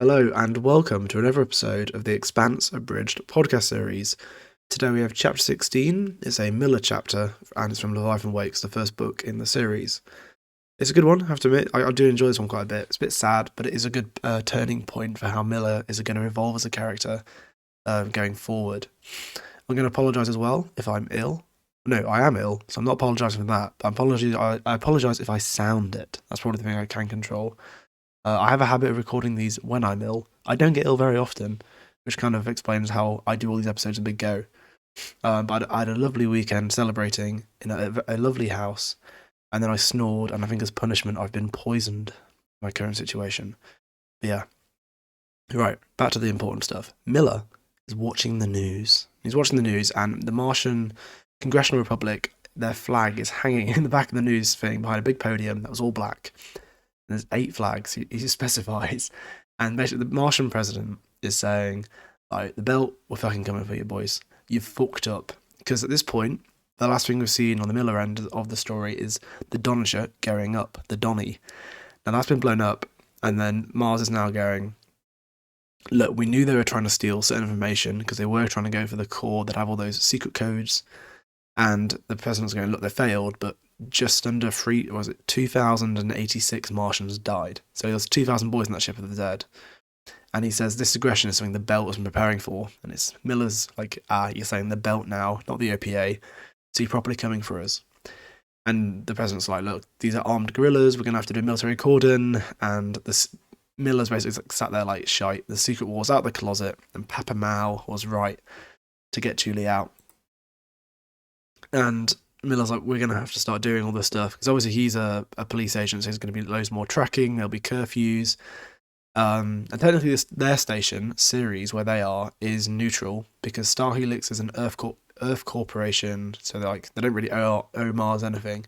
Hello and welcome to another episode of the Expanse Abridged Podcast series. Today we have chapter 16. It's a Miller chapter and it's from Leviathan, the first book in the series. It's a good one, I have to admit. I do enjoy this one quite a bit. It's a bit sad, but it is a good turning point for how Miller is going to evolve as a character going forward. I'm going to apologise as well if I'm ill. No, I am ill, so I'm not apologising for that. But I apologise if I sound it. That's probably the thing I can control. I have a habit of recording these when I'm ill. I don't get ill very often, which kind of explains how I do all these episodes in a big go. But I had a lovely weekend celebrating in a lovely house, and then I snored, and I think as punishment I've been poisoned in my current situation. But yeah. Right, back to the important stuff. Miller is watching the news. He's watching the news, and the Martian Congressional Republic, their flag is hanging in the back of the news thing behind a big podium that was all black. There's 8 flags, he specifies. And basically, the Martian president is saying, like, the belt, we're fucking coming for you, boys. You've fucked up. Because at this point, the last thing we've seen on the Miller end of the story is the Donisher going up, the Donny. Now, that's been blown up, and then Mars is now going, look, we knew they were trying to steal certain information because they were trying to go for the core that have all those secret codes. And the president's going, look, they failed, but just under 2,086 Martians died. So there's 2,000 boys in that ship that are dead. And he says this aggression is something the belt has been preparing for. And it's Miller's like, you're saying the belt now, not the OPA. So you're properly coming for us. And the president's like, look, these are armed guerrillas. We're going to have to do a military cordon. And Miller's basically sat there like shite. The secret war's out the closet. And Papa Mao was right to get Julie out. And Miller's like, we're going to have to start doing all this stuff. Because obviously he's a police agent, so there's going to be loads more tracking, there'll be curfews. And technically their station, Ceres, where they are, is neutral. Because Star Helix is an Earth corporation, so they don't really owe Mars anything.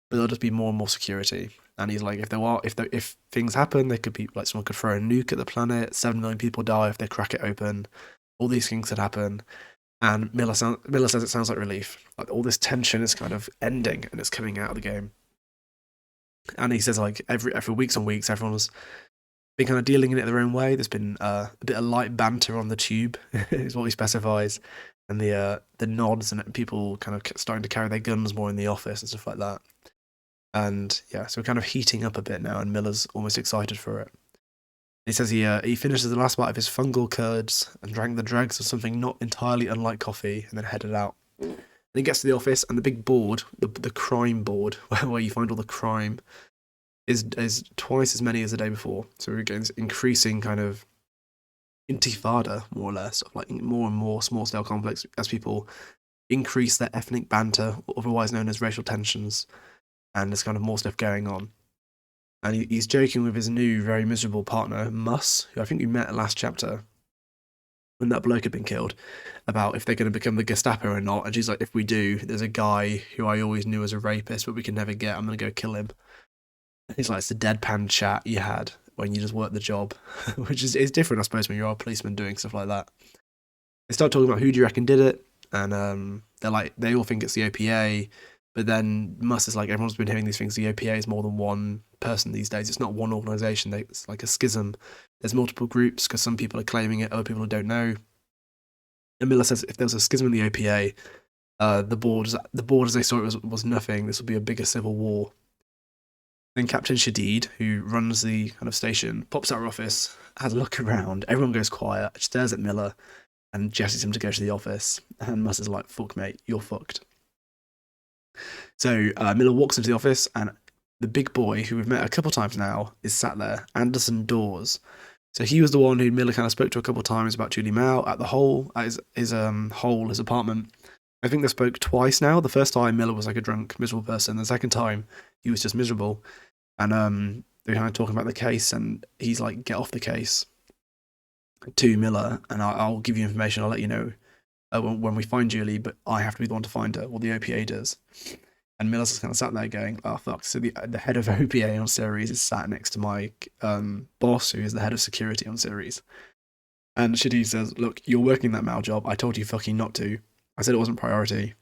But there'll just be more and more security. And he's like, if things happen, they could be like someone could throw a nuke at the planet, 7 million people die if they crack it open. All these things could happen. And Miller says it sounds like relief. Like all this tension is kind of ending and it's coming out of the game. And he says like every weeks and weeks, everyone's been kind of dealing in it their own way. There's been a bit of light banter on the tube, is what he specifies, and the nods and people kind of starting to carry their guns more in the office and stuff like that. And yeah, so we're kind of heating up a bit now, and Miller's almost excited for it. He says he finishes the last bite of his fungal curds and drank the dregs of something not entirely unlike coffee and then headed out. And he gets to the office and the big board, the crime board, where you find all the crime, is twice as many as the day before. So we're getting this increasing kind of intifada, more or less, of like more and more small-scale conflicts as people increase their ethnic banter, otherwise known as racial tensions, and there's kind of more stuff going on. And he's joking with his new, very miserable partner, Muss, who I think we met last chapter, when that bloke had been killed, about if they're going to become the Gestapo or not. And she's like, if we do, there's a guy who I always knew as a rapist, but we can never get. I'm going to go kill him. And he's like, it's the deadpan chat you had when you just worked the job, which is different, I suppose, when you're a policeman doing stuff like that. They start talking about who do you reckon did it, and they're like, they all think it's the OPA. But then Muss is like, everyone's been hearing these things. The OPA is more than one person these days. It's not one organisation. It's like a schism. There's multiple groups because some people are claiming it, other people don't know. And Miller says if there was a schism in the OPA, the board as they saw it was nothing. This will be a bigger civil war. Then Captain Shadid, who runs the kind of station, pops out of her office, has a look around. Everyone goes quiet, stares at Miller, and gestures him to go to the office. And Muss is like, fuck, mate, you're fucked. So Miller walks into the office, and the big boy, who we've met a couple times now, is sat there, Anderson Dawes. So he was the one who Miller kind of spoke to a couple times about Julie Mao at the hole, at his apartment. I think they spoke twice now. The first time Miller was like a drunk, miserable person. The second time he was just miserable. And they're kind of talking about the case, and he's like, get off the case to Miller, and I'll give you information. I'll let you know when we find Julie, but I have to be the one to find her, or the OPA does. And Miller's just kind of sat there going, oh, fuck. So the head of OPA on Ceres is sat next to my boss, who is the head of security on Ceres. And Shadi says, look, you're working that Mao job. I told you fucking not to. I said it wasn't priority.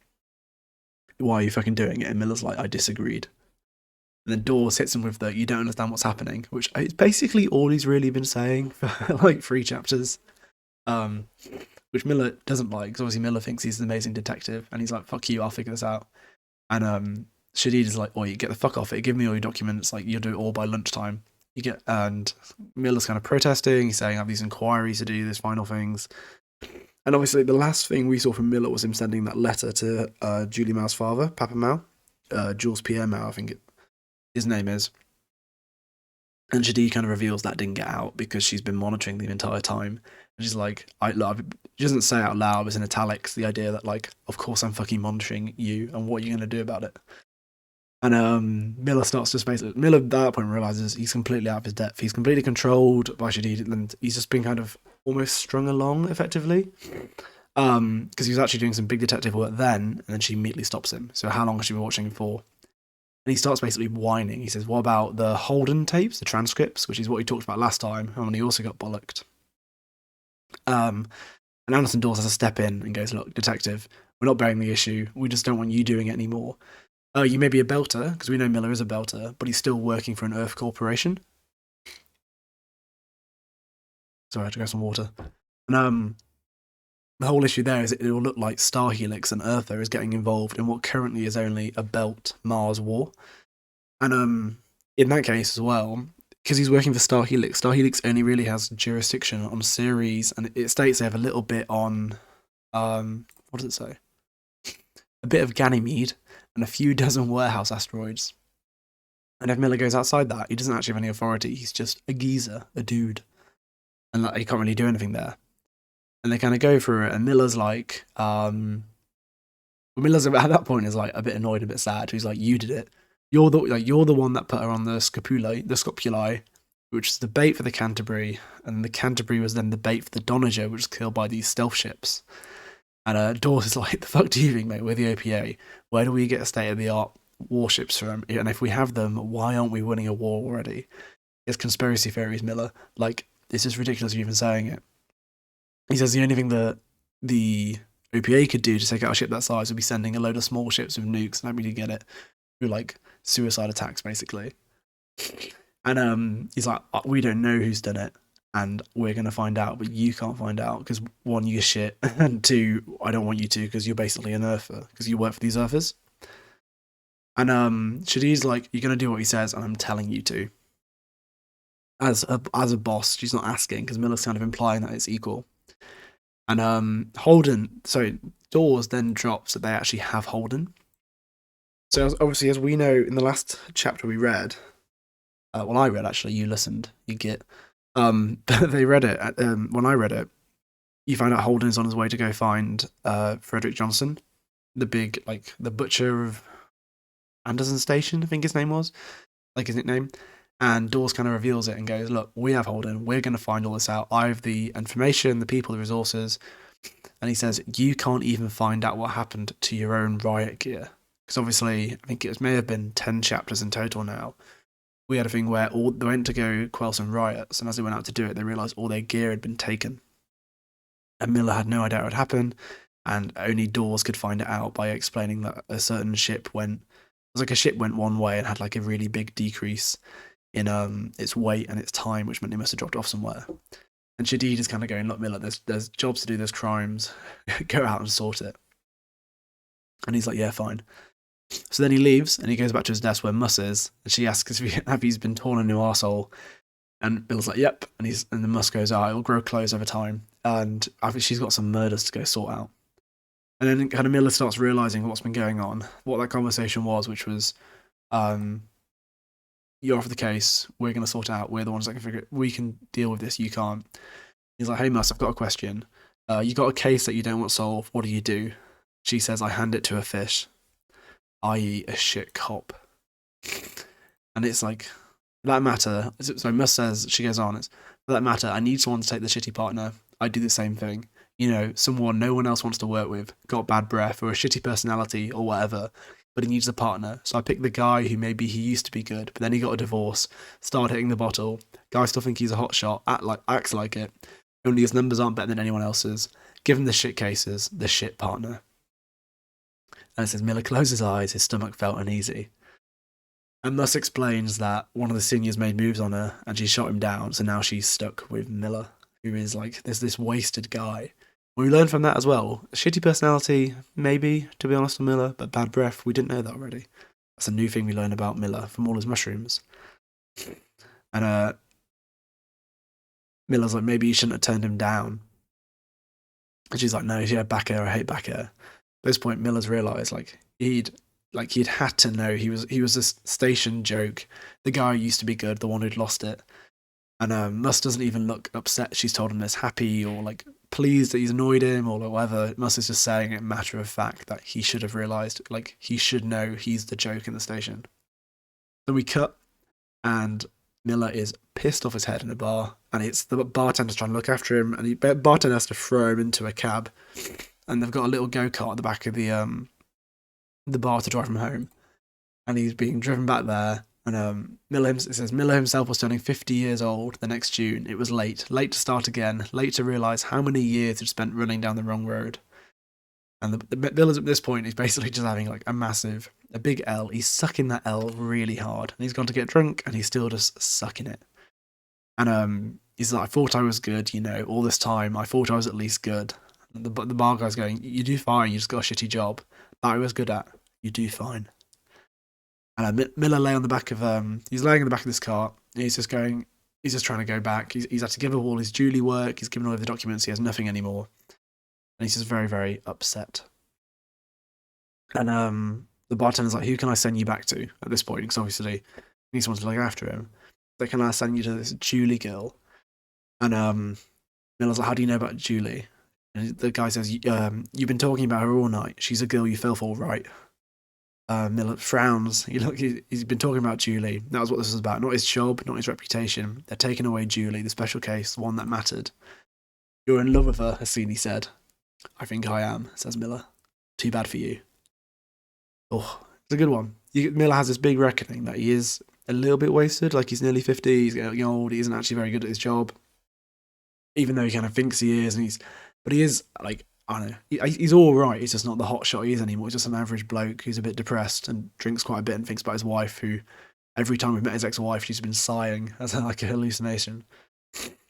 Why are you fucking doing it? And Miller's like, I disagreed. And then Dawes hits him with the "you don't understand what's happening," which is basically all he's really been saying for like 3 chapters. Um, which Miller doesn't like, because obviously Miller thinks he's an amazing detective, and he's like, "Fuck you, I'll figure this out." And Shadid is like, "Oh, you get the fuck off it. Give me all your documents. Like, you'll do it all by lunchtime." And Miller's kind of protesting. He's saying, "I have these inquiries to do, these final things." And obviously, the last thing we saw from Miller was him sending that letter to Julie Mao's father, Papa Mao, Jules Pierre Mao, I think his name is. And Shadid kind of reveals that didn't get out because she's been monitoring the entire time. And she's like, she doesn't say out loud, but it's in italics, the idea that, like, of course I'm fucking monitoring you, and what are you going to do about it? And Miller starts to Miller at that point realizes he's completely out of his depth. He's completely controlled by Shadid, and he's just been kind of almost strung along, effectively. Because he was actually doing some big detective work then, and then she immediately stops him. So how long has she been watching him for? And he starts basically whining. He says, "What about the Holden tapes, the transcripts," which is what he talked about last time, and he also got bollocked. And Anderson Dawes has to step in and goes, "Look, detective, we're not bearing the issue. We just don't want you doing it anymore. You may be a belter," because we know Miller is a belter, "but he's still working for an Earth corporation." Sorry, I had to grab some water. And the whole issue there is it will look like Star Helix and Earther is getting involved in what currently is only a belt Mars war. And in that case as well, because he's working for Star Helix only really has jurisdiction on Ceres, and it states they have a little bit on, what does it say? A bit of Ganymede and a few dozen warehouse asteroids. And if Miller goes outside that, he doesn't actually have any authority. He's just a geezer, a dude. And like, he can't really do anything there. And they kind of go through it, and Miller's like, Miller's at that point is like a bit annoyed, a bit sad. He's like, "You did it. You're the one that put her on the scopuli, which is the bait for the Canterbury, and the Canterbury was then the bait for the Donager, which was killed by these stealth ships." And Dawes is like, "The fuck do you think, mate? We're the OPA. Where do we get state-of-the-art warships from? And if we have them, why aren't we winning a war already?" It's conspiracy theories, Miller. Like, it's just ridiculous you're even saying it. He says the only thing that the OPA could do to take out a ship that size would be sending a load of small ships with nukes and hoping to get it through, like, suicide attacks, basically. And he's like, "We don't know who's done it, and we're going to find out, but you can't find out because, 1, you're shit, and 2, I don't want you to because you're basically an Earther, because you work for these Earthers." And Shadid's like, "You're going to do what he says, and I'm telling you to." As a boss, she's not asking, because Miller's kind of implying that it's equal. And Dawes then drops that they actually have Holden. So obviously, as we know in the last chapter we read, well, I read actually, you listened, you get. They read it. When I read it, you find out Holden is on his way to go find Frederick Johnson, the big, like, the butcher of Anderson Station, I think his name was, like his nickname. And Dawes kind of reveals it and goes, "Look, we have Holden. We're going to find all this out. I have the information, the people, the resources." And he says, "You can't even find out what happened to your own riot gear." Because obviously, I think it may have been 10 chapters in total now. We had a thing where they went to go quell some riots, and as they went out to do it, they realised all their gear had been taken. And Miller had no idea what had happened, and only Dawes could find it out by explaining that a certain ship went one way and had like a really big decrease in its weight and its time, which meant they must have dropped off somewhere. And Shadid is kind of going, "Look, Miller, there's jobs to do, there's crimes, go out and sort it." And he's like, "Yeah, fine." So then he leaves and he goes back to his desk where Muss is, and she asks if he's been torn a new arsehole. And Bill's like, "Yep." And then Muss goes, "Oh, it'll grow close over time." And I think she's got some murders to go sort out. And then kind of Miller starts realising what's been going on, what that conversation was, which was, "You're off the case, we're going to sort it out, we're the ones that can figure it, we can deal with this, you can't." He's like, "Hey Muss, I've got a question. You got a case that you don't want solved, what do you do?" She says, "I hand it to a fish, i.e. a shit cop." And it's like, that matter, so Muss says, she goes on, "For that matter, I need someone to take the shitty partner. I do the same thing. You know, someone no one else wants to work with, got bad breath, or a shitty personality, or whatever, but he needs a partner. So I picked the guy who maybe he used to be good, but then he got a divorce, started hitting the bottle. Guy still think he's a hot shot, acts like it. Only his numbers aren't better than anyone else's. Give him the shit cases, the shit partner." And it says Miller closed his eyes, his stomach felt uneasy. And thus explains that one of the seniors made moves on her and she shot him down, so now she's stuck with Miller, who is like this wasted guy. We learned from that as well. Shitty personality, maybe, to be honest, with Miller, but bad breath, we didn't know that already. That's a new thing we learned about Miller from all his mushrooms. And Miller's like, maybe you shouldn't have turned him down. And she's like, no, yeah, back air, I hate back air. At this point, Miller's realised he'd had to know he was this station joke, the guy who used to be good, the one who'd lost it. And Mus doesn't even look upset. She's told him this, happy or like pleased that he's annoyed him or like whatever. Mus is just saying it matter of fact that he should have realised, like he should know he's the joke in the station. Then we cut, and Miller is pissed off his head in a bar, and it's the bartender's trying to look after him, and the bartender has to throw him into a cab, and they've got a little go-kart at the back of the bar to drive him home, and he's being driven back there. And it says Miller himself was turning 50 years old the next June. It was late to start again, late to realise how many years he'd spent running down the wrong road. And Miller's at this point, he's basically just having like a big L. He's sucking that L really hard, and he's gone to get drunk, and he's still just sucking it. And he's like, I thought I was good, all this time. I thought I was at least good. And the bar guy's going, you do fine. You just got a shitty job that I was good at. You do fine. And Miller lay on the back of he's laying in the back of this car. He's just trying to go back. He's had to give up all his Julie work. He's given away the documents. He has nothing anymore, and he's just very, very upset. And the bartender's like, "Who can I send you back to at this point?" Because obviously he needs someone to look after him. So can I send you to this Julie girl? And Miller's like, "How do you know about Julie?" And the guy says, "You've been talking about her all night. She's a girl you fell for, right?" Miller frowns. He's been talking about Julie. That was what this was about. Not his job, not his reputation. They're taking away Julie, the special case, the one that mattered. You're in love with her, as Celie said. I think I am, says Miller. Too bad for you. Oh, it's a good one. Miller has this big reckoning that he is a little bit wasted. Like he's nearly 50, he's getting old, he isn't actually very good at his job. Even though he kind of thinks he is, but he is like, I don't know, he's all right. He's just not the hot shot he is anymore. He's just an average bloke who's a bit depressed and drinks quite a bit and thinks about his wife, who every time we've met his ex-wife, she's been sighing as like a hallucination.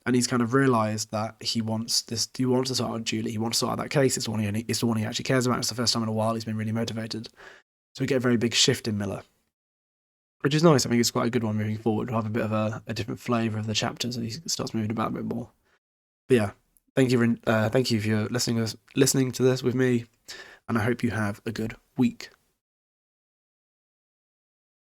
And he's kind of realised that he wants to sort out Julie. He wants to sort out that case. It's the one he actually cares about. It's the first time in a while he's been really motivated. So we get a very big shift in Miller, which is nice. I think it's quite a good one moving forward. We'll have a bit of a different flavour of the chapters as he starts moving about a bit more. But yeah. Thank you for listening to this with me, and I hope you have a good week.